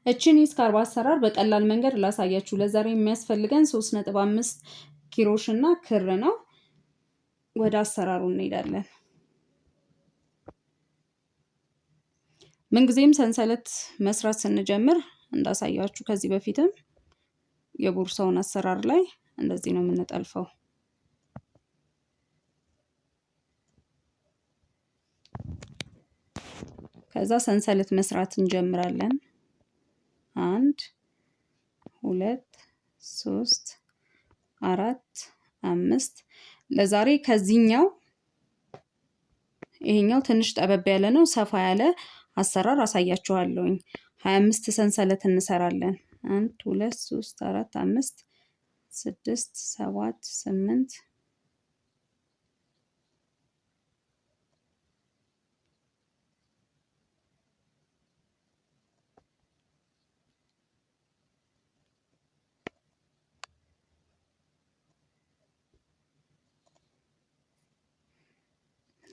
እቺን የስካርብ አሰራር በቀላል መንገድ ላሳያችሁ። ለዛሬ የሚያስፈልገን 3.5 ኪሮሽ እና ክር ነው። ወደ አሰራሩ እንሄዳለን። ምንጊዜም ሰንሰለት መስራት ስንጀምር እንዳሳያችሁ ከዚህ በፊትም የቦርሳውን አሰራር ላይ እንደዚህ ነው የምንጠልፈው። ከዛ ሰንሰለት መስራት እንጀምራለን። 1 2 3 4 5 ለዛሬ ከዚህኛው ይሄኛው ትንሽ ጠበብ ያለ ነው። ሰፋ ያለ አሰራር አሳያችኋለሁኝ። 25 ሰንሰለት እንሰራለን። 1 2 3 4 5 6 7 8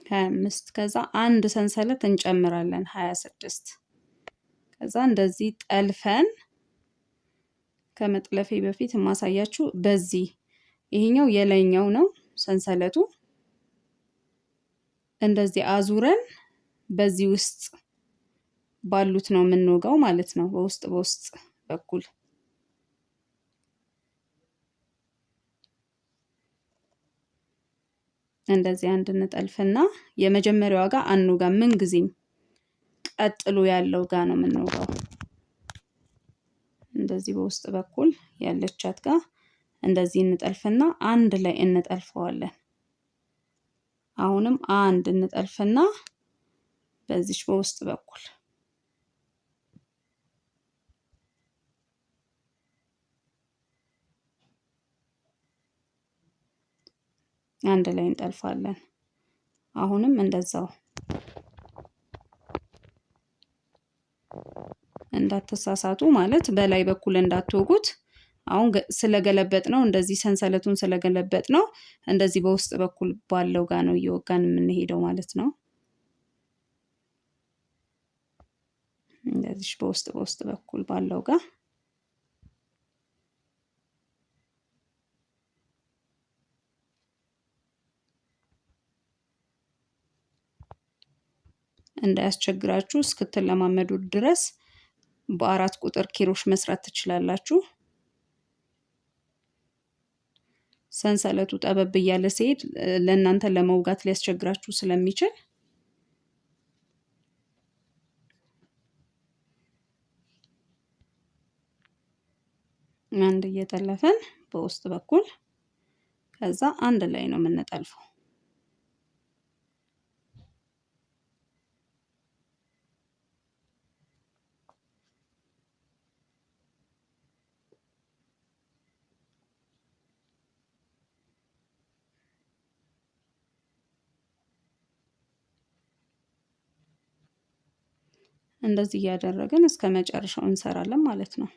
25 ከዛ አንድ ሰንሰለት እንጨምራለን 26 ከዛ እንደዚህ ጠልፈን ከመጥለፌ በፊት ማሳያችሁ በዚህ ይሄኛው የላይኛው ነው ሰንሰለቱ እንደዚህ አዙረን በዚህ ውስጥ ባሉት ነው የምንወጋው ማለት ነው። በውስጥ በኩል እንደዚህ አንድ እንጠልፍና የመጀመሪያው ጋር አንወጋም። ምን ጊዜም ቀጥሎ ያለው ጋር ነው የምንወጋው። እንደዚህ በውስጥ በኩል ያለቻት ጋር እንደዚህ እንጠልፍና አንድ ላይ እንጠልፈዋለን። አሁንም አንድ እንጠልፍና በዚች በውስጥ በኩል አንድ ላይ እንጠልፋለን። አሁንም እንደዛው እንዳትሳሳቱ ማለት በላይ በኩል እንዳትወጉት። አሁን ስለገለበጥ ነው እንደዚህ ሰንሰለቱን ስለገለበጥ ነው እንደዚህ በውስጥ በኩል ባለው ጋር ነው እየወጋን የምንሄደው ማለት ነው። እንደዚህ በውስጥ በኩል ባለው ጋር እንዳያስቸግራችሁ እስክትለማመዱ ድረስ በ4 ቁጥር ኪሮሽ መስራት ትችላላችሁ። ሰንሰለቱ ጠበብ እያለ ሲሄድ ለእናንተ ለመውጋት ሊያስቸግራችሁ ስለሚችል አንድ እየጠለፈን በውስጥ በኩል ከዛ አንድ ላይ ነው የምንጠልፈው። እንደዚህ እያደረግን እስከ መጨረሻው እንሰራለን ማለት ነው።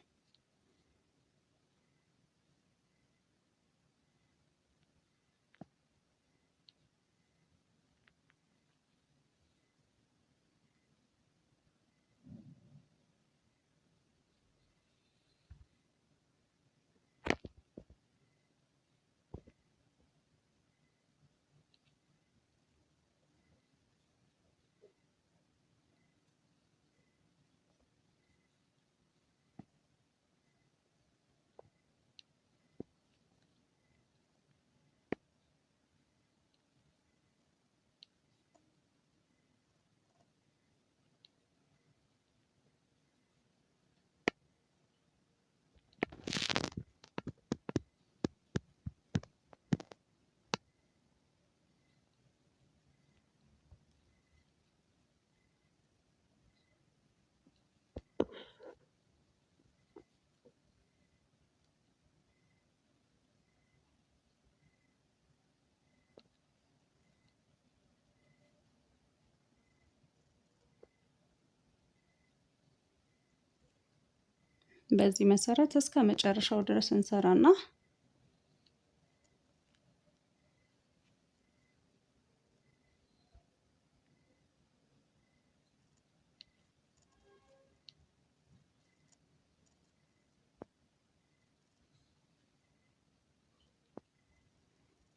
በዚህ መሰረት እስከ መጨረሻው ድረስ እንሰራና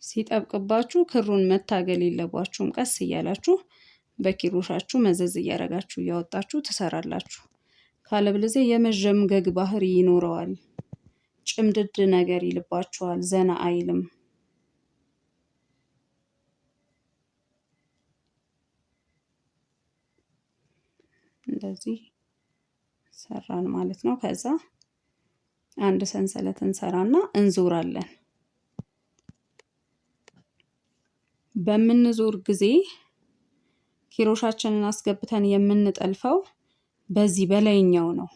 ሲጠብቅባችሁ ክሩን መታገል የለባችሁም። ቀስ እያላችሁ በኪሮሻችሁ መዘዝ እያደረጋችሁ እያወጣችሁ ትሰራላችሁ። ካለበለዚያ የመዠምገግ ባህሪ ይኖረዋል። ጭምድድ ነገር ይልባችኋል። ዘና አይልም። እንደዚህ ሰራን ማለት ነው። ከዛ አንድ ሰንሰለት እንሰራና እንዞራለን። በምንዞር ጊዜ ኪሮሻችንን አስገብተን የምንጠልፈው በዚህ በላይኛው ነው።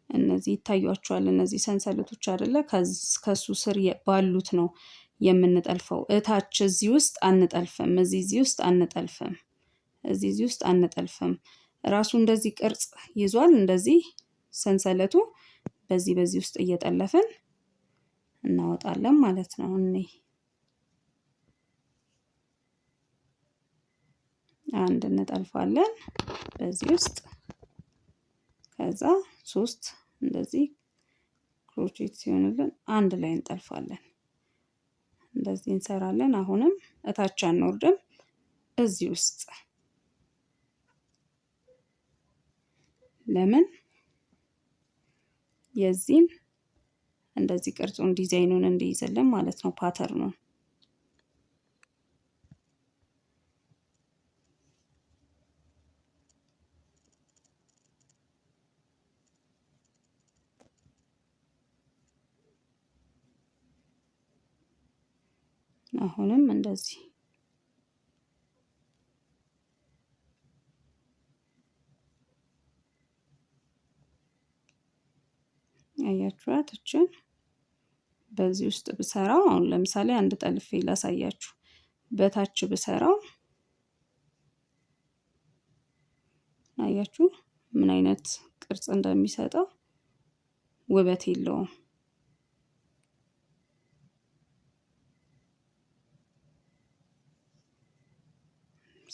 እነዚህ ይታያችኋል። እነዚህ ሰንሰለቶች አይደለ? ከሱ ስር ባሉት ነው የምንጠልፈው። እታች እዚህ ውስጥ አንጠልፍም። እዚህ ውስጥ አንጠልፍም። እዚህ ውስጥ አንጠልፍም። ራሱ እንደዚህ ቅርጽ ይዟል። እንደዚህ ሰንሰለቱ በዚህ ውስጥ እየጠለፍን እናወጣለን ማለት ነው። አንድ እንጠልፋለን በዚህ ውስጥ። ከዛ 3 እንደዚህ ክሮቼት ሲሆንልን አንድ ላይ እንጠልፋለን። እንደዚህ እንሰራለን። አሁንም እታች አንወርድም። እዚህ ውስጥ ለምን የዚህን እንደዚህ ቅርጹን ዲዛይኑን እንዲይዝልን ማለት ነው። ፓተርኑን አሁንም እንደዚህ አያችኋት። እችን በዚህ ውስጥ ብሰራው አሁን ለምሳሌ አንድ ጠልፌ ላሳያችሁ። በታች ብሰራው አያችሁ ምን አይነት ቅርጽ እንደሚሰጠው። ውበት የለውም።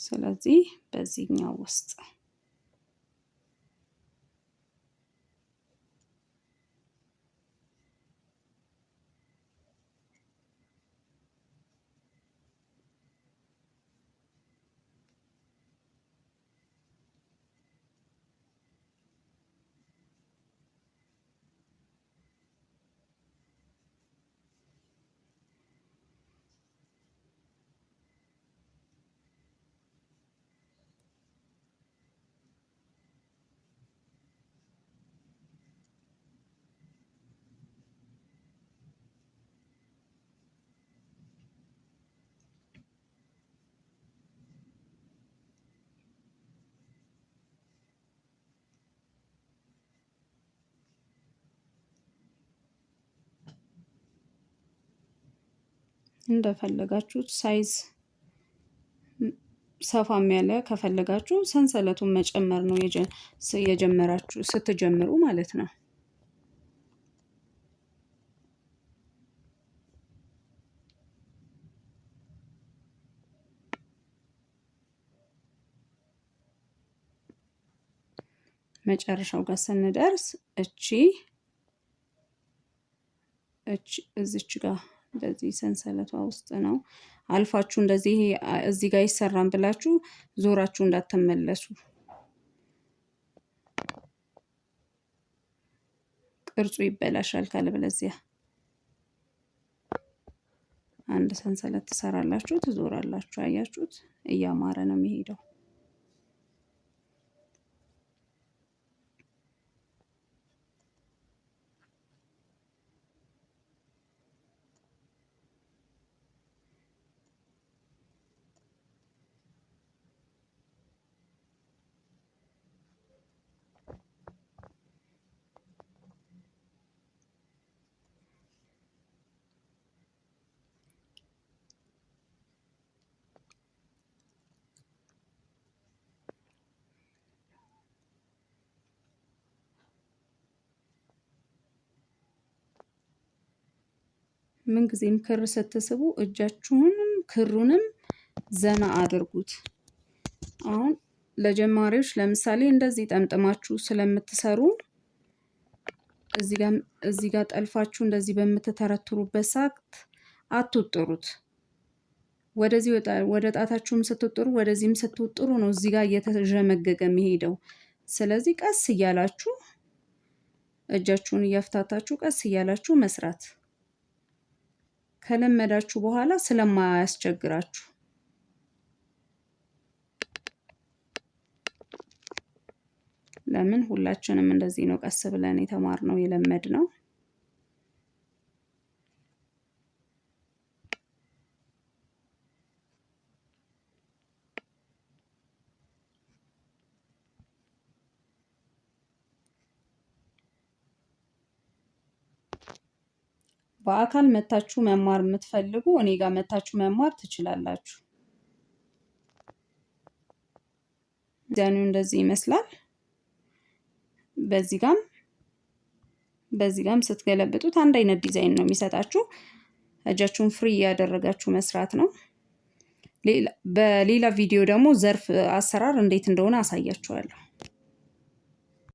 ስለዚህ በዚህኛው ውስጥ እንደፈለጋችሁት ሳይዝ ሰፋም ያለ ከፈለጋችሁ ሰንሰለቱን መጨመር ነው የጀመራችሁ ስትጀምሩ ማለት ነው። መጨረሻው ጋር ስንደርስ እዚች ጋር እንደዚህ ሰንሰለቷ ውስጥ ነው አልፋችሁ እንደዚህ እዚህ ጋር ይሰራን ብላችሁ ዞራችሁ እንዳትመለሱ። ቅርጹ ይበላሻል ካለበለዚያ። አንድ ሰንሰለት ትሰራላችሁ፣ ትዞራላችሁ። አያችሁት? እያማረ ነው የሚሄደው። ምን ጊዜም ክር ስትስቡ እጃችሁንም ክሩንም ዘና አድርጉት። አሁን ለጀማሪዎች ለምሳሌ እንደዚህ ጠምጥማችሁ ስለምትሰሩ እዚህ ጋር ጠልፋችሁ እንደዚህ በምትተረትሩበት ሰዓት አትወጥሩት። ወደዚህ ወደ ጣታችሁም ስትወጥሩ ወደዚህም ስትወጥሩ ነው እዚህ ጋር እየተዠመገገ የሚሄደው። ስለዚህ ቀስ እያላችሁ እጃችሁን እያፍታታችሁ ቀስ እያላችሁ መስራት ከለመዳችሁ በኋላ ስለማያስቸግራችሁ ለምን ሁላችንም እንደዚህ ነው ቀስ ብለን የተማርነው የለመድነው። በአካል መታችሁ መማር የምትፈልጉ እኔ ጋር መታችሁ መማር ትችላላችሁ። ዲዛይኑ እንደዚህ ይመስላል። በዚህ ጋም ስትገለብጡት አንድ አይነት ዲዛይን ነው የሚሰጣችሁ። እጃችሁን ፍሪ ያደረጋችሁ መስራት ነው። በሌላ ቪዲዮ ደግሞ ዘርፍ አሰራር እንዴት እንደሆነ አሳያችኋለሁ።